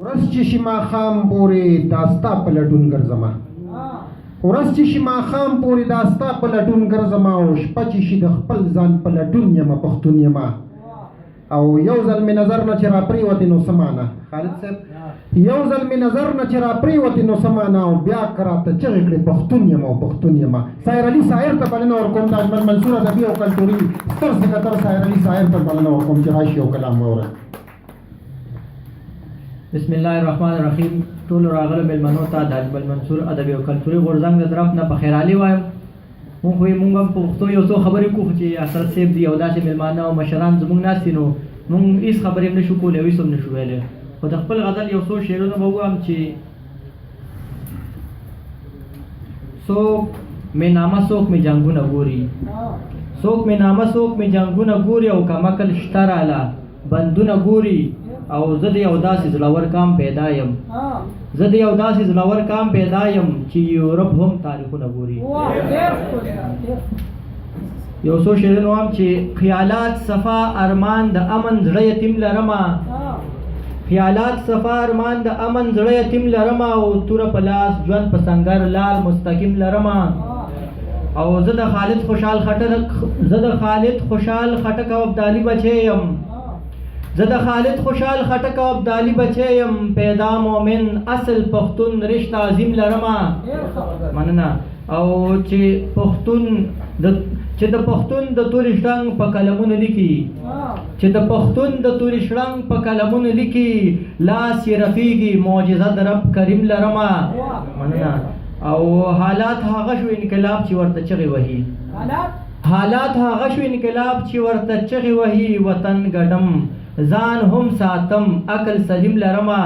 ورځ چې شي ماښام پورې دا ستا په لټون ګرځمه ورځ چې شي ماښام پورې دا ستا په لټون ګرځمه او شپه چې شي د خپل ځان په لټون یمه پښتون یمه او یو ځل مې نظر نه چې راپرېوتې نو څه معنی خالد صاحب یو ځل مې نظر نه چې راپرېوتې نو څه معنی او بیا که راته چغې کړې پښتون یم او پښتون یمه سایر علي سایر ته بلنه ورکوم د اجمل منصور ادبي او کلتوري ستر سکتر سایر علي سایر ته بلنه ورکوم چې راشي او کلام واورئ. بسم الله الرحمن الرحیم. ټول راغله مېلمنو ته د اجمل منصور ادبي او کلتوري غورځنګ د طرف نه په خیرالي وایم. مونږ هم په پښتو یو څو خبرې کوو چې اسد صاحب دي او داسې مېلمانه او مشران زموږ ناست دي نو مونږ هېڅ خبرې هم نشو کولی او هېڅ هم نشو ویلی خو د خپل غزل یو څو شعرونه به ووایم چې څوک مې نامه څوک مې جنګونه ګوري څوک مې نامه څوک مې جنګونه ګوري او کمکل شته راله بندونه ګوري او زه د یو داسې زړور کام پیدا یم زه د یو داسې زړور کام پیدا یم چې یورپ هم تاریخونه ګوري. یو څو شعرونه وایم چې خیالات صفا ارمان د امن زړه یتیم لرمه خیالات صفا ارمان د امن زړه یتیم لرمه او توره په لاس ژوند په سنګر لال مستقیم لرمه او زه د خالد خوشحال خټک او ابدالي بچی یم زه د خالد خوشحال خټک او ابدالي بچی یم پیدا مومن اصل پښتون رشته عظیم لرمه مننه او چې د پښتون د تورې شړنګ په قلمونو لیکي چې د پښتون د تورې شړنګ په قلمونو لیکي لاس یې رفیږي معجزه د رب کریم لرمه مننه او حالات هغه شو انقلاب چې ورته چغې وهي حالات هغه شو انقلاب چې ورته چغې وهي وطن ګډم ځان هم ساتم عقل سلیم لرمه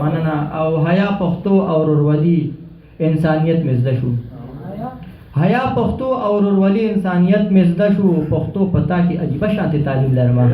مننه او حیا پښتو او ورورولي انسانیت مې زده شو حیا پښتو او ورورولي انسانیت مې زده شو پښتو پتا کې عجیبه شانتې تعلیم لرمه.